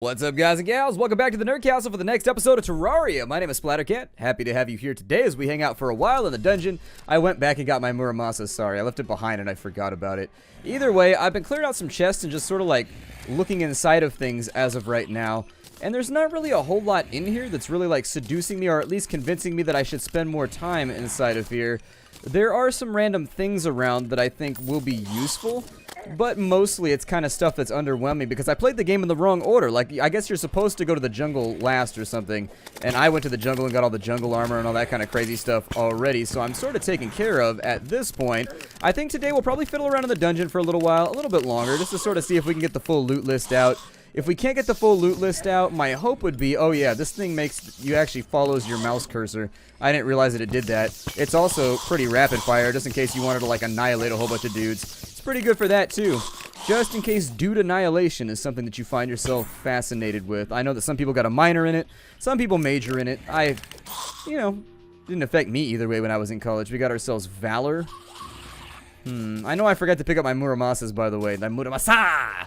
What's up, guys and gals? Welcome back to the Nerd Castle for the next episode of Terraria. My name is Splattercat. Happy to have you here today as we hang out for a while in the dungeon. I went back and got my Muramasa. Sorry, I left it behind and I forgot about it. Either way, I've been clearing out some chests and just sort of like looking inside of things as of right now. And there's not really a whole lot in here that's really like seducing me or at least convincing me that I should spend more time inside of here. There are some random things around that I think will be useful. But mostly it's kind of stuff that's underwhelming because I played the game in the wrong order. Like, I guess you're supposed to go to the jungle last or something. And I went to the jungle and got all the jungle armor and all that kind of crazy stuff already. So I'm sort of taken care of at this point. I think today we'll probably fiddle around in the dungeon for a little while, a little bit longer, just to sort of see if we can get the full loot list out. If we can't get the full loot list out, my hope would be, oh yeah, this thing makes, you actually follows your mouse cursor. I didn't realize that it did that. It's also pretty rapid fire, just in case you wanted to like annihilate a whole bunch of dudes. It's pretty good for that too. Just in case dude annihilation is something that you find yourself fascinated with. I know that some people got a minor in it, some people major in it. Didn't affect me either way when I was in college. We got ourselves Valor. I know I forgot to pick up my Muramasas, by the way. My Muramasa!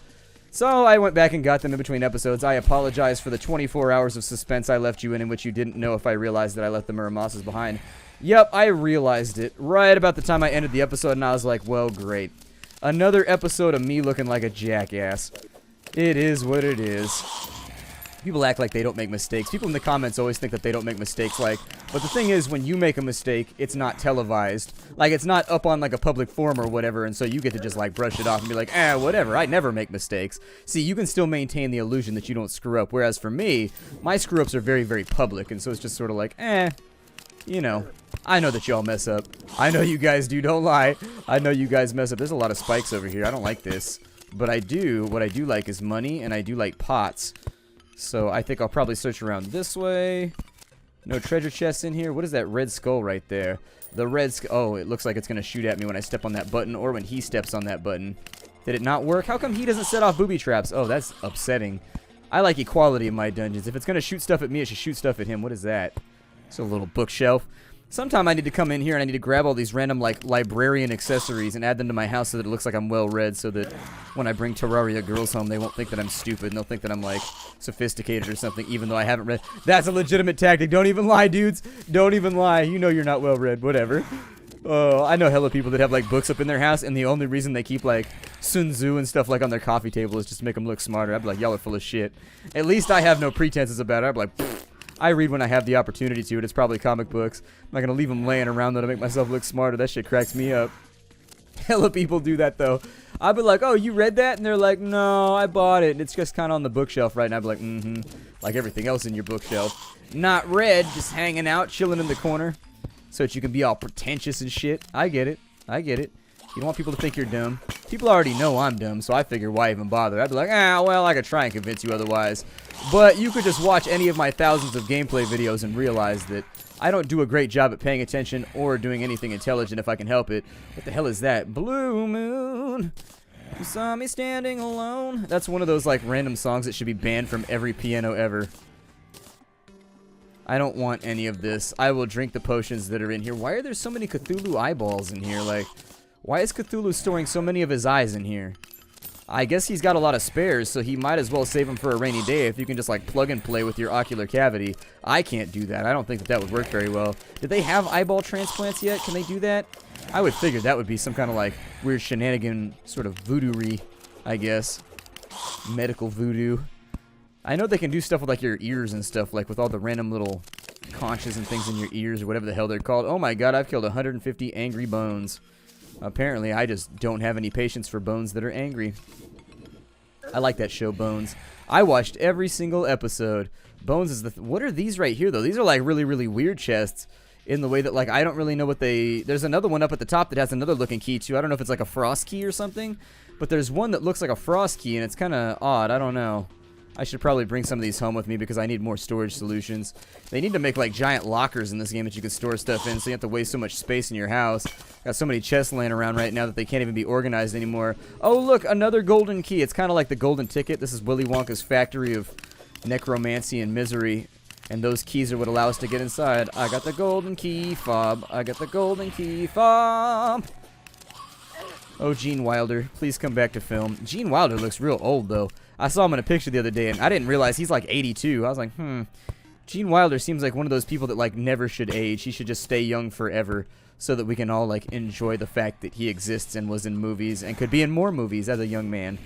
So I went back and got them in between episodes. I apologize for the 24 hours of suspense I left you in which you didn't know if I realized that I left the Muramasas behind. Yep, I realized it right about the time I ended the episode, and I was like, well, great. Another episode of me looking like a jackass. It is what it is. People act like they don't make mistakes. People in the comments always think that they don't make mistakes, but the thing is, when you make a mistake, it's not televised. Like, it's not up on, like, a public forum or whatever, and so you get to just, like, brush it off and be like, whatever, I never make mistakes. See, you can still maintain the illusion that you don't screw up, whereas for me, my screw-ups are very, very public, and so it's just sort of like, you know, I know that y'all mess up. I know you guys do, don't lie. I know you guys mess up. There's a lot of spikes over here. I don't like this. But what I do like is money, and I do like pots. So I think I'll probably search around this way. No treasure chests in here. What is that red skull right there? The red skull. Oh, it looks like it's going to shoot at me when I step on that button or when he steps on that button. Did it not work? How come he doesn't set off booby traps? Oh, that's upsetting. I like equality in my dungeons. If it's going to shoot stuff at me, it should shoot stuff at him. What is that? It's a little bookshelf. Sometime I need to come in here and I need to grab all these random, like, librarian accessories and add them to my house so that it looks like I'm well-read, so that when I bring Terraria girls home, they won't think that I'm stupid and they'll think that I'm, like, sophisticated or something, even though I haven't read. That's a legitimate tactic. Don't even lie, dudes. Don't even lie. You know you're not well-read. Whatever. Oh, I know hella people that have, like, books up in their house, and the only reason they keep, like, Sun Tzu and stuff, like, on their coffee table is just to make them look smarter. I'd be like, y'all are full of shit. At least I have no pretenses about it. I'd be like, pfft. I read when I have the opportunity to. It's probably comic books. I'm not going to leave them laying around, though, to make myself look smarter. That shit cracks me up. Hella people do that, though. I'll be like, oh, you read that? And they're like, no, I bought it. And it's just kind of on the bookshelf right now. I'll be like, like everything else in your bookshelf. Not read, just hanging out, chilling in the corner. So that you can be all pretentious and shit. I get it. I get it. You don't want people to think you're dumb. People already know I'm dumb, so I figure why even bother? I'd be like, well, I could try and convince you otherwise. But you could just watch any of my thousands of gameplay videos and realize that I don't do a great job at paying attention or doing anything intelligent if I can help it. What the hell is that? Blue moon, you saw me standing alone. That's one of those, like, random songs that should be banned from every piano ever. I don't want any of this. I will drink the potions that are in here. Why are there so many Cthulhu eyeballs in here? Like, why is Cthulhu storing so many of his eyes in here? I guess he's got a lot of spares, so he might as well save them for a rainy day if you can just, like, plug and play with your ocular cavity. I can't do that. I don't think that that would work very well. Did they have eyeball transplants yet? Can they do that? I would figure that would be some kind of, like, weird shenanigan sort of voodoo-y, I guess. Medical voodoo. I know they can do stuff with, like, your ears and stuff, like with all the random little conches and things in your ears or whatever the hell they're called. Oh my god, I've killed 150 angry bones. Apparently, I just don't have any patience for bones that are angry. I like that show, Bones. I watched every single episode. Bones is the... What are these right here, though? These are, like, really, really weird chests in the way that, like, I don't really know what they... There's another one up at the top that has another looking key, too. I don't know if it's, like, a frost key or something. But there's one that looks like a frost key, and it's kind of odd. I don't know. I should probably bring some of these home with me because I need more storage solutions. They need to make, like, giant lockers in this game that you can store stuff in so you don't have to waste so much space in your house. Got so many chests laying around right now that they can't even be organized anymore. Oh, look, another golden key. It's kind of like the golden ticket. This is Willy Wonka's factory of necromancy and misery. And those keys are what allow us to get inside. I got the golden key fob. I got the golden key fob. Oh, Gene Wilder, please come back to film. Gene Wilder looks real old, though. I saw him in a picture the other day, and I didn't realize he's like 82. I was like, Gene Wilder seems like one of those people that like never should age. He should just stay young forever so that we can all like enjoy the fact that he exists and was in movies and could be in more movies as a young man.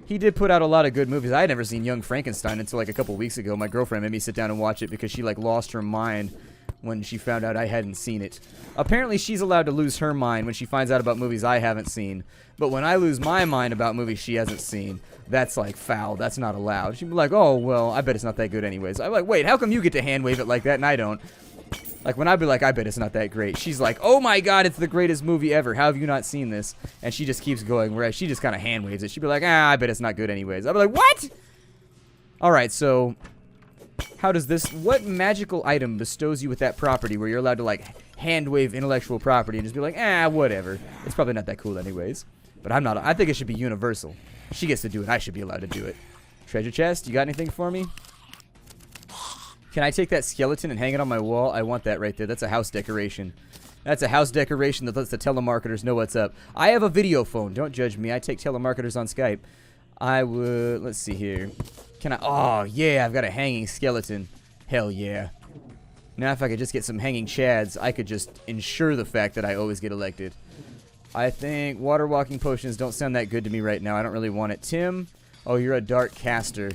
He did put out a lot of good movies. I had never seen Young Frankenstein until like a couple weeks ago. My girlfriend made me sit down and watch it because she like lost her mind when she found out I hadn't seen it. Apparently she's allowed to lose her mind when she finds out about movies I haven't seen. But when I lose my mind about movies she hasn't seen, that's like foul. That's not allowed. She'd be like, oh, well, I bet it's not that good anyways. I'm like, wait, how come you get to hand wave it like that and I don't? Like, when I'd be like, I bet it's not that great. She's like, oh my god, it's the greatest movie ever. How have you not seen this? And she just keeps going, whereas she just kind of hand waves it. She'd be like, I bet it's not good anyways. I'd be like, what? Alright, so how does this, what magical item bestows you with that property where you're allowed to, like, hand wave intellectual property and just be like, whatever. It's probably not that cool anyways. But I'm not, I think it should be universal. She gets to do it. I should be allowed to do it. Treasure chest, you got anything for me? Can I take that skeleton and hang it on my wall? I want that right there. That's a house decoration. That's a house decoration that lets the telemarketers know what's up. I have a video phone. Don't judge me. I take telemarketers on Skype. I would... Let's see here. Can I... Oh, yeah. I've got a hanging skeleton. Hell yeah. Now if I could just get some hanging chads, I could just ensure the fact that I always get elected. I think water walking potions don't sound that good to me right now. I don't really want it. Tim? Oh, you're a dark caster.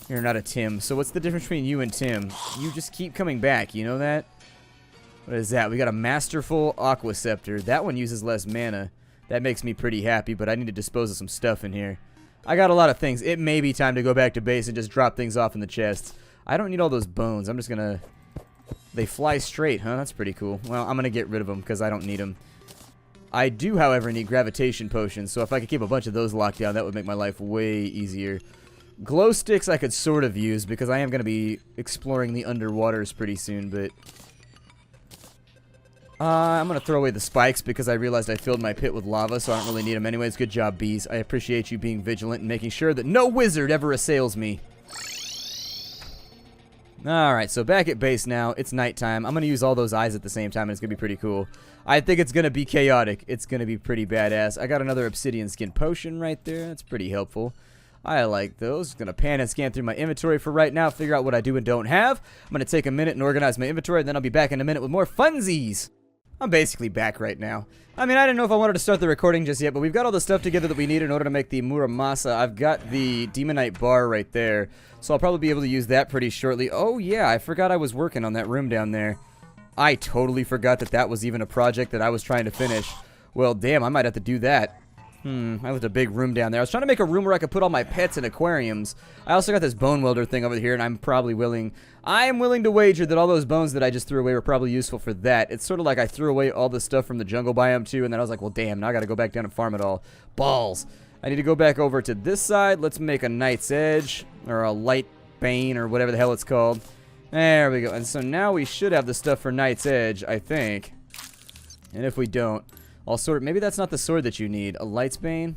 You're not a Tim. So what's the difference between you and Tim? You just keep coming back. You know that? What is that? We got a Masterful Aqua Scepter. That one uses less mana. That makes me pretty happy, but I need to dispose of some stuff in here. I got a lot of things. It may be time to go back to base and just drop things off in the chests. I don't need all those bones. I'm just gonna... They fly straight, huh? That's pretty cool. Well, I'm gonna get rid of them because I don't need them. I do, however, need gravitation potions, so if I could keep a bunch of those locked down, that would make my life way easier. Glow sticks I could sort of use because I am going to be exploring the underwaters pretty soon, but... I'm going to throw away the spikes because I realized I filled my pit with lava, so I don't really need them anyways. Good job, bees. I appreciate you being vigilant and making sure that no wizard ever assails me. Alright, so back at base now. It's nighttime. I'm going to use all those eyes at the same time, and it's going to be pretty cool. I think it's going to be chaotic. It's going to be pretty badass. I got another obsidian skin potion right there. That's pretty helpful. I like those. Gonna pan and scan through my inventory for right now, figure out what I do and don't have. I'm gonna take a minute and organize my inventory, and then I'll be back in a minute with more funsies. I'm basically back right now. I mean, I didn't know if I wanted to start the recording just yet, but we've got all the stuff together that we need in order to make the Muramasa. I've got the Demonite bar right there, so I'll probably be able to use that pretty shortly. Oh yeah, I forgot I was working on that room down there. I totally forgot that that was even a project that I was trying to finish. Well, damn, I might have to do that. I left a big room down there. I was trying to make a room where I could put all my pets in aquariums. I also got this bone welder thing over here, and I'm willing to wager that all those bones that I just threw away were probably useful for that. It's sort of like I threw away all the stuff from the jungle biome too, and then I was like, well, damn, now I got to go back down and farm it all. Balls. I need to go back over to this side. Let's make a Night's Edge, or a Light Bane, or whatever the hell it's called. There we go. And so now we should have the stuff for Night's Edge, I think. And if we don't... maybe that's not the sword that you need. A Lightsbane?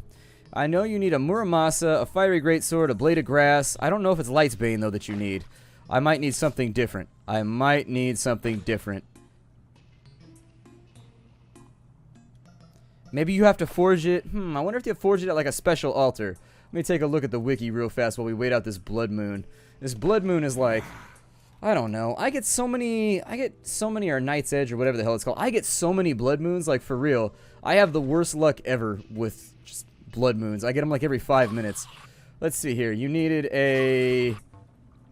I know you need a Muramasa, a Fiery Greatsword, a Blade of Grass. I don't know if it's Lightsbane, though, that you need. I might need something different. Maybe you have to forge it. I wonder if you have to forge it at, like, a special altar. Let me take a look at the wiki real fast while we wait out this Blood Moon. This Blood Moon is like... I don't know. I get so many, or Night's Edge, or whatever the hell it's called. I get so many Blood Moons, like, for real. I have the worst luck ever with just Blood Moons. I get them, like, every 5 minutes. Let's see here. You needed a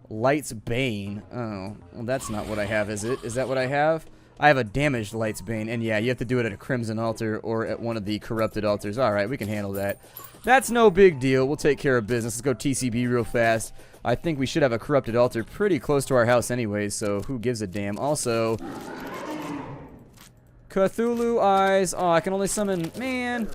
Light's Bane. Oh, well, that's not what I have, is it? Is that what I have? I have a damaged Light's Bane, and yeah, you have to do it at a Crimson Altar or at one of the corrupted altars. Alright, we can handle that. That's no big deal. We'll take care of business. Let's go TCB real fast. I think we should have a corrupted altar pretty close to our house anyways, so who gives a damn. Also, Cthulhu eyes. Oh, I can only summon... Man.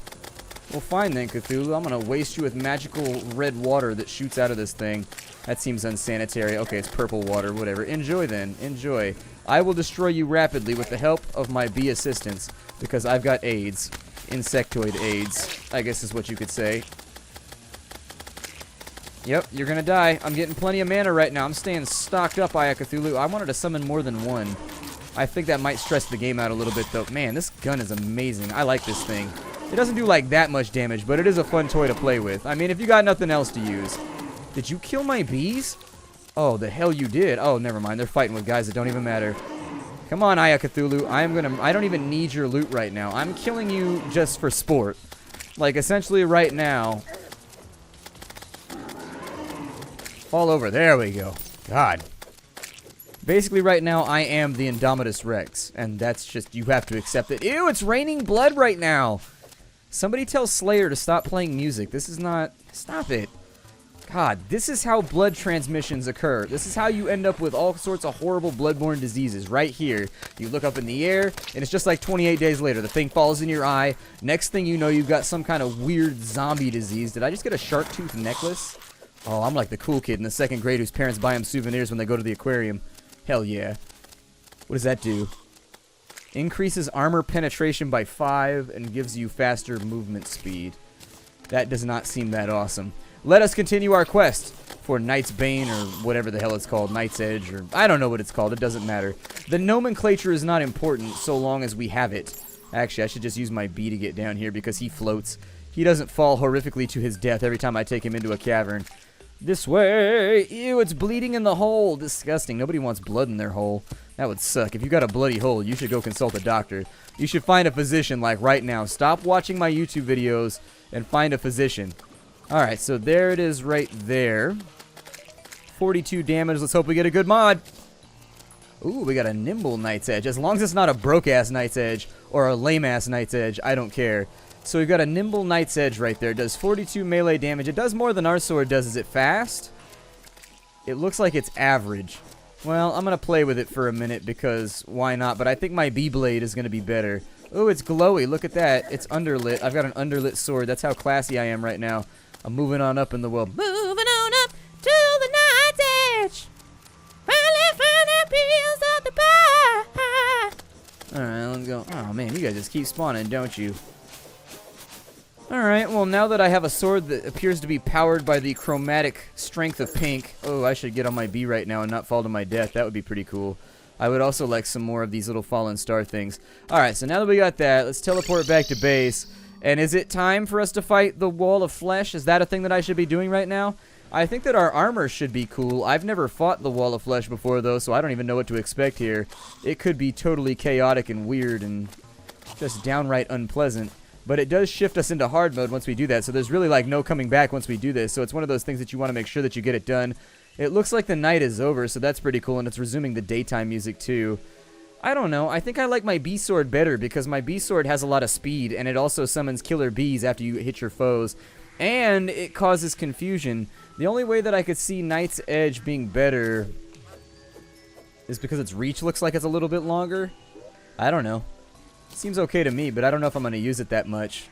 Well, fine then, Cthulhu. I'm going to waste you with magical red water that shoots out of this thing. That seems unsanitary. Okay, it's purple water. Whatever. Enjoy then. Enjoy. I will destroy you rapidly with the help of my bee assistants, because I've got AIDS. Insectoid AIDS, I guess is what you could say. Yep, you're gonna die. I'm getting plenty of mana right now. I'm staying stocked up, Aya Cthulhu. I wanted to summon more than one. I think that might stress the game out a little bit, though. Man, this gun is amazing. I like this thing. It doesn't do like that much damage, but it is a fun toy to play with. I mean, if you got nothing else to use. Did you kill my bees? Oh, the hell you did. Oh, never mind. They're fighting with guys that don't even matter. Come on, Aya Cthulhu. I don't even need your loot right now. I'm killing you just for sport. Like, essentially right now. Fall over. There we go. God. Basically right now, I am the Indominus Rex. And that's just, you have to accept it. Ew, it's raining blood right now. Somebody tell Slayer to stop playing music. This is not... Stop it. God, this is how blood transmissions occur. This is how you end up with all sorts of horrible bloodborne diseases right here. You look up in the air, and it's just like 28 days later. The thing falls in your eye. Next thing you know, you've got some kind of weird zombie disease. Did I just get a shark tooth necklace? Oh, I'm like the cool kid in the 2nd grade whose parents buy him souvenirs when they go to the aquarium. Hell yeah. What does that do? Increases armor penetration by 5 and gives you faster movement speed. That does not seem that awesome. Let us continue our quest for Knight's Bane, or whatever the hell it's called, Knight's Edge, or I don't know what it's called, it doesn't matter. The nomenclature is not important so long as we have it. Actually, I should just use my bee to get down here because he floats. He doesn't fall horrifically to his death every time I take him into a cavern. This way! Ew, it's bleeding in the hole! Disgusting. Nobody wants blood in their hole. That would suck. If you got a bloody hole, you should go consult a doctor. You should find a physician, like right now. Stop watching my YouTube videos and find a physician. Alright, so there it is right there. 42 damage. Let's hope we get a good mod. Ooh, we got a nimble Knight's Edge. As long as it's not a broke-ass Knight's Edge or a lame-ass Knight's Edge, I don't care. So we've got a nimble Knight's Edge right there. It does 42 melee damage. It does more than our sword does. Is it fast? It looks like it's average. Well, I'm going to play with it for a minute because why not? But I think my B-Blade is going to be better. Ooh, it's glowy. Look at that. It's underlit. I've got an underlit sword. That's how classy I am right now. I'm moving on up in the world. Moving on up to the Knight's Edge. Finally find the pills of the pie. Alright, let's go. Oh, man, you guys just keep spawning, don't you? Alright, well, now that I have a sword that appears to be powered by the chromatic strength of pink. Oh, I should get on my B right now and not fall to my death. That would be pretty cool. I would also like some more of these little fallen star things. Alright, so now that we got that, let's teleport back to base. And is it time for us to fight the Wall of Flesh? Is that a thing that I should be doing right now? I think that our armor should be cool. I've never fought the Wall of Flesh before, though, so I don't even know what to expect here. It could be totally chaotic and weird and just downright unpleasant. But it does shift us into hard mode once we do that, so there's really like no coming back once we do this. So it's one of those things that you want to make sure that you get it done. It looks like the night is over, so that's pretty cool, and it's resuming the daytime music too. I don't know. I think I like my bee sword better because my bee sword has a lot of speed, and it also summons killer bees after you hit your foes. And it causes confusion. The only way that I could see Knight's Edge being better is because its reach looks like it's a little bit longer. I don't know. Seems okay to me, but I don't know if I'm going to use it that much.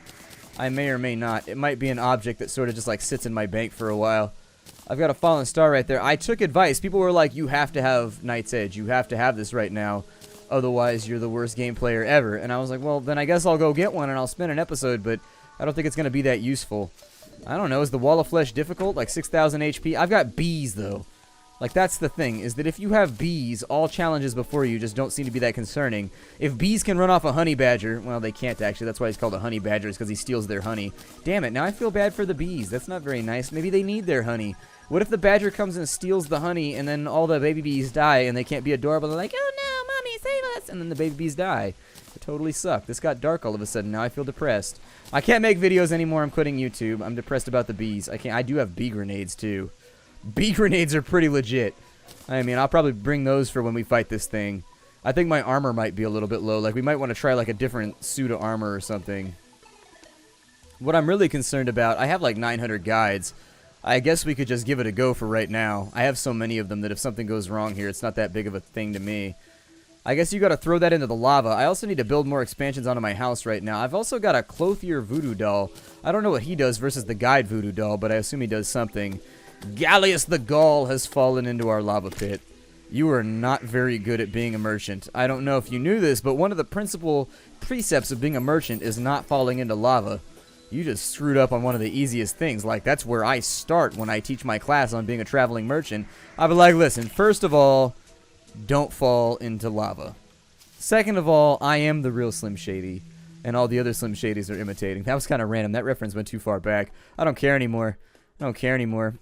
I may or may not. It might be an object that sort of just like sits in my bank for a while. I've got a fallen star right there. I took advice. People were like, you have to have Knight's Edge. You have to have this right now. Otherwise, you're the worst game player ever. And I was like, well, then I guess I'll go get one and I'll spin an episode, but I don't think it's going to be that useful. I don't know. Is the Wall of Flesh difficult? Like 6,000 HP? I've got bees, though. Like, that's the thing, is that if you have bees, all challenges before you just don't seem to be that concerning. If bees can run off a honey badger, well, they can't actually. That's why he's called a honey badger, is because he steals their honey. Damn it, now I feel bad for the bees. That's not very nice. Maybe they need their honey. What if the badger comes and steals the honey, and then all the baby bees die, and they can't be adorable? They're like, oh no, mommy, save us! And then the baby bees die. It totally sucked. This got dark all of a sudden. Now I feel depressed. I can't make videos anymore. I'm quitting YouTube. I'm depressed about the bees. I do have bee grenades, too. Bee grenades are pretty legit. I mean, I'll probably bring those for when we fight this thing. I think my armor might be a little bit low. Like, we might want to try, like, a different suit of armor or something. What I'm really concerned about, I have, like, 900 guides. I guess we could just give it a go for right now. I have so many of them that if something goes wrong here, it's not that big of a thing to me. I guess you gotta throw that into the lava. I also need to build more expansions onto my house right now. I've also got a Clothier Voodoo Doll. I don't know what he does versus the Guide Voodoo Doll, but I assume he does something. Gallius the Gaul has fallen into our lava pit. You are not very good at being a merchant. I don't know if you knew this, but one of the principal precepts of being a merchant is not falling into lava. You just screwed up on one of the easiest things. Like, that's where I start when I teach my class on being a traveling merchant. I'll be like, listen, first of all, don't fall into lava. Second of all, I am the real Slim Shady. and all the other Slim Shadys are imitating. That was kind of random. That reference went too far back. I don't care anymore. I don't care anymore.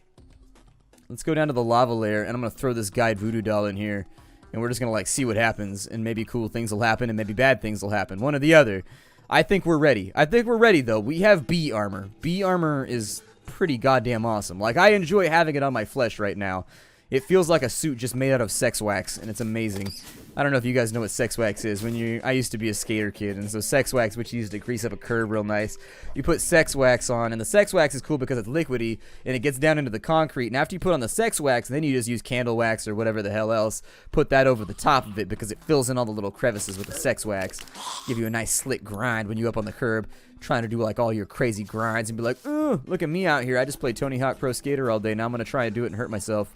Let's go down to the lava layer, and I'm going to throw this guide voodoo doll in here. And we're just going to, like, see what happens. And maybe cool things will happen, and maybe bad things will happen. One or the other. I think we're ready. I think we're ready, though. We have bee armor. Bee armor is pretty goddamn awesome. Like, I enjoy having it on my flesh right now. It feels like a suit just made out of sex wax, and it's amazing. I don't know if you guys know what sex wax is. I used to be a skater kid, and so sex wax, which you use to grease up a curb real nice, you put sex wax on, and the sex wax is cool because it's liquidy, and it gets down into the concrete, and after you put on the sex wax, then you just use candle wax or whatever the hell else, put that over the top of it because it fills in all the little crevices with the sex wax, give you a nice slick grind when you up on the curb, trying to do like all your crazy grinds, and be like, ooh, look at me out here, I just played Tony Hawk Pro Skater all day, now I'm going to try and do it and hurt myself.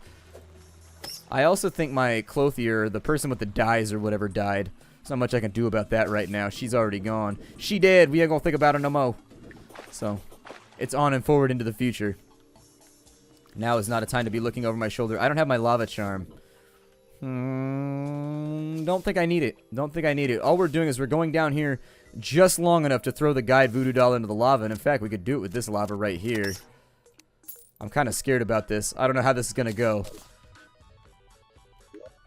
I also think my clothier, the person with the dyes or whatever, died. There's not much I can do about that right now. She's already gone. She dead. We ain't gonna think about her no more. So, it's on and forward into the future. Now is not a time to be looking over my shoulder. I don't have my lava charm. Don't think I need it. Don't think I need it. All we're doing is we're going down here just long enough to throw the guide voodoo doll into the lava. And in fact, we could do it with this lava right here. I'm kind of scared about this. I don't know how this is gonna go.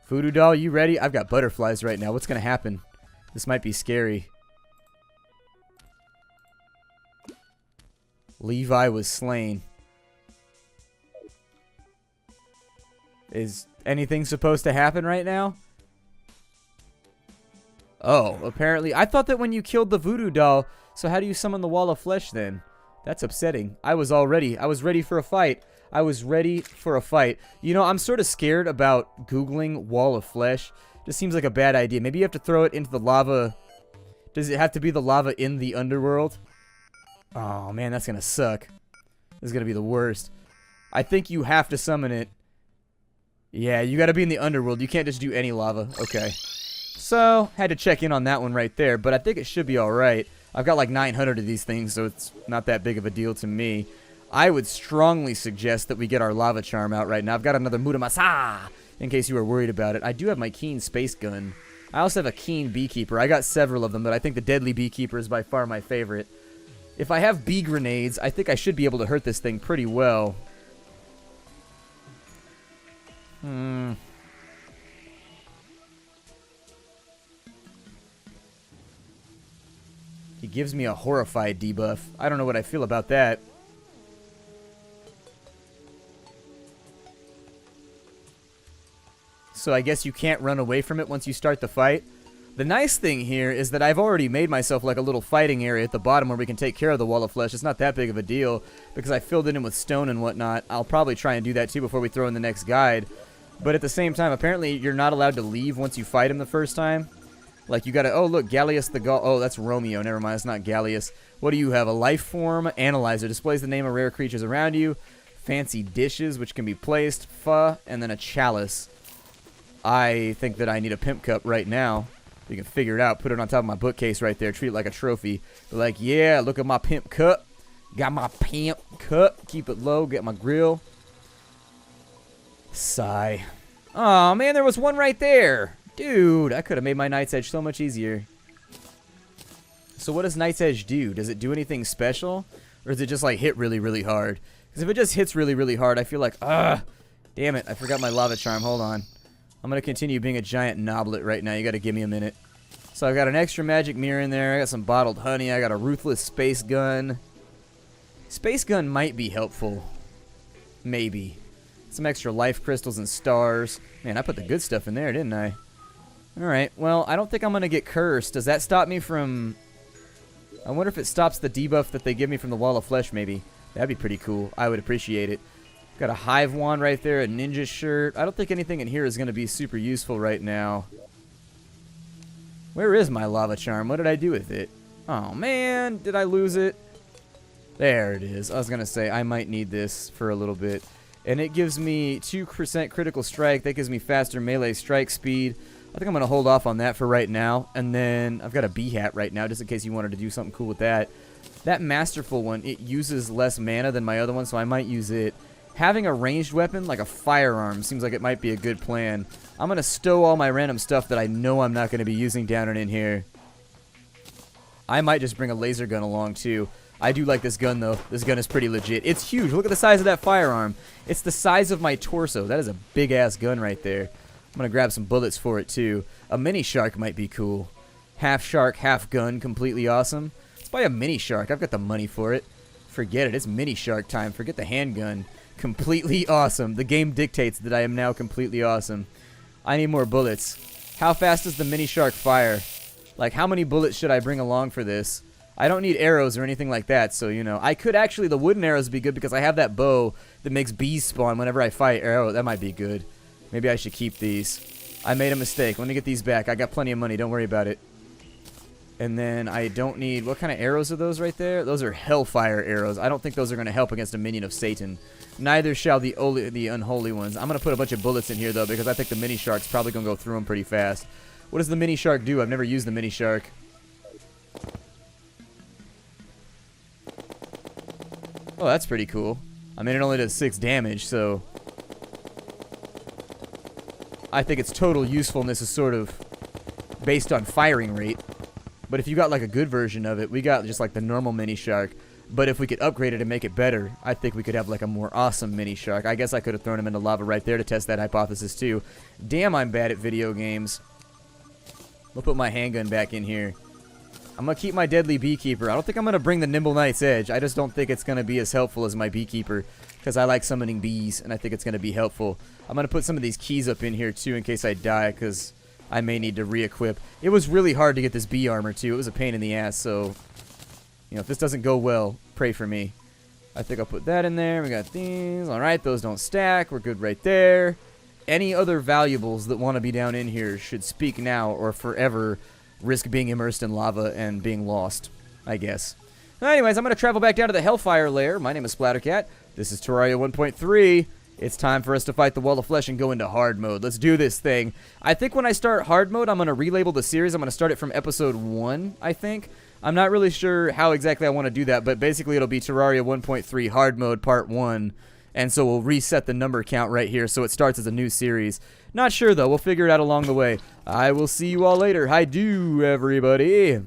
Voodoo doll, you ready? I've got butterflies right now. What's going to happen? This might be scary. Levi was slain. Is anything supposed to happen right now? Oh, apparently. I thought that when you killed the voodoo doll, so how do you summon the wall of flesh then? That's upsetting. I was ready for a fight. I was ready for a fight. You know, I'm sort of scared about Googling wall of flesh. Just seems like a bad idea. Maybe you have to throw it into the lava. Does it have to be the lava in the underworld? Oh, man, that's going to suck. This is going to be the worst. I think you have to summon it. Yeah, you got to be in the underworld. You can't just do any lava. Okay. So, had to check in on that one right there, but I think it should be alright. I've got like 900 of these things, so it's not that big of a deal to me. I would strongly suggest that we get our lava charm out right now. I've got another Muramasa, in case you were worried about it. I do have my keen space gun. I also have a keen beekeeper. I got several of them, but I think the deadly beekeeper is by far my favorite. If I have bee grenades, I think I should be able to hurt this thing pretty well. He gives me a horrified debuff. I don't know what I feel about that. So I guess you can't run away from it once you start the fight. The nice thing here is that I've already made myself like a little fighting area at the bottom where we can take care of the wall of flesh. It's not that big of a deal because I filled it in with stone and whatnot. I'll probably try and do that too before we throw in the next guide. But at the same time, apparently you're not allowed to leave once you fight him the first time. Like you gotta, oh look, Gallius the Gaul. Oh, that's Romeo. Never mind, it's not Gallius. What do you have? A life form analyzer. Displays the name of rare creatures around you. Fancy dishes, which can be placed. Pho, and then a chalice. I think that I need a pimp cup right now. You can figure it out. Put it on top of my bookcase right there. Treat it like a trophy. Be like, yeah, look at my pimp cup. Got my pimp cup. Keep it low. Get my grill. Sigh. Oh man, there was one right there. Dude, I could have made my Night's Edge so much easier. So what does Night's Edge do? Does it do anything special? Or does it just like hit really, really hard? Because if it just hits really, really hard, I feel like, damn it, I forgot my lava charm. Hold on. I'm going to continue being a giant noblet right now. You got to give me a minute. So I've got an extra magic mirror in there. I got some bottled honey. I got a ruthless space gun. Space gun might be helpful. Maybe. Some extra life crystals and stars. Man, I put the good stuff in there, didn't I? Alright, well, I don't think I'm going to get cursed. Does that stop me from... I wonder if it stops the debuff that they give me from the Wall of Flesh, maybe. That'd be pretty cool. I would appreciate it. Got a hive wand right there, a ninja shirt. I don't think anything in here is going to be super useful right now. Where is my lava charm? What did I do with it? Oh, man. Did I lose it? There it is. I was going to say, I might need this for a little bit. And it gives me 2% critical strike. That gives me faster melee strike speed. I think I'm going to hold off on that for right now. And then I've got a bee hat right now, just in case you wanted to do something cool with that. That masterful one, it uses less mana than my other one, so I might use it. Having a ranged weapon, like a firearm, seems like it might be a good plan. I'm going to stow all my random stuff that I know I'm not going to be using down and in here. I might just bring a laser gun along, too. I do like this gun, though. This gun is pretty legit. It's huge. Look at the size of that firearm. It's the size of my torso. That is a big-ass gun right there. I'm going to grab some bullets for it, too. A mini shark might be cool. Half shark, half gun. Completely awesome. Let's buy a mini shark. I've got the money for it. Forget it. It's mini shark time. Forget the handgun. Completely awesome. The game dictates that I am now completely awesome. I need more bullets. How fast does the mini shark fire? Like, how many bullets should I bring along for this? I don't need arrows or anything like that, so, you know. I could actually, the wooden arrows would be good because I have that bow that makes bees spawn whenever I fight. Arrow, that might be good. Maybe I should keep these. I made a mistake. Let me get these back. I got plenty of money. Don't worry about it. And then I don't need... What kind of arrows are those right there? Those are hellfire arrows. I don't think those are going to help against a minion of Satan. Neither shall the unholy ones. I'm going to put a bunch of bullets in here, though, because I think the mini shark's probably going to go through them pretty fast. What does the mini shark do? I've never used the mini shark. Oh, that's pretty cool. I mean, it only does 6 damage, so... I think its total usefulness is sort of based on firing rate. But if you got, like, a good version of it, we got just, like, the normal mini shark. But if we could upgrade it and make it better, I think we could have, like, a more awesome mini shark. I guess I could have thrown him into lava right there to test that hypothesis, too. Damn, I'm bad at video games. We'll put my handgun back in here. I'm going to keep my deadly beekeeper. I don't think I'm going to bring the nimble knight's edge. I just don't think it's going to be as helpful as my beekeeper because I like summoning bees and I think it's going to be helpful. I'm going to put some of these keys up in here too in case I die because I may need to re-equip. It was really hard to get this bee armor too. It was a pain in the ass, so you know, if this doesn't go well, pray for me. I think I'll put that in there. We got these. All right, those don't stack. We're good right there. Any other valuables that want to be down in here should speak now or forever risk being immersed in lava and being lost, I guess. Anyways, I'm going to travel back down to the Hellfire Lair. My name is Splattercat. This is Terraria 1.3. It's time for us to fight the Wall of Flesh and go into hard mode. Let's do this thing. I think when I start hard mode, I'm going to relabel the series. I'm going to start it from episode 1, I think. I'm not really sure how exactly I want to do that, but basically it'll be Terraria 1.3 hard mode part 1. And so we'll reset the number count right here so it starts as a new series. Not sure, though. We'll figure it out along the way. I will see you all later. Hi-do, everybody.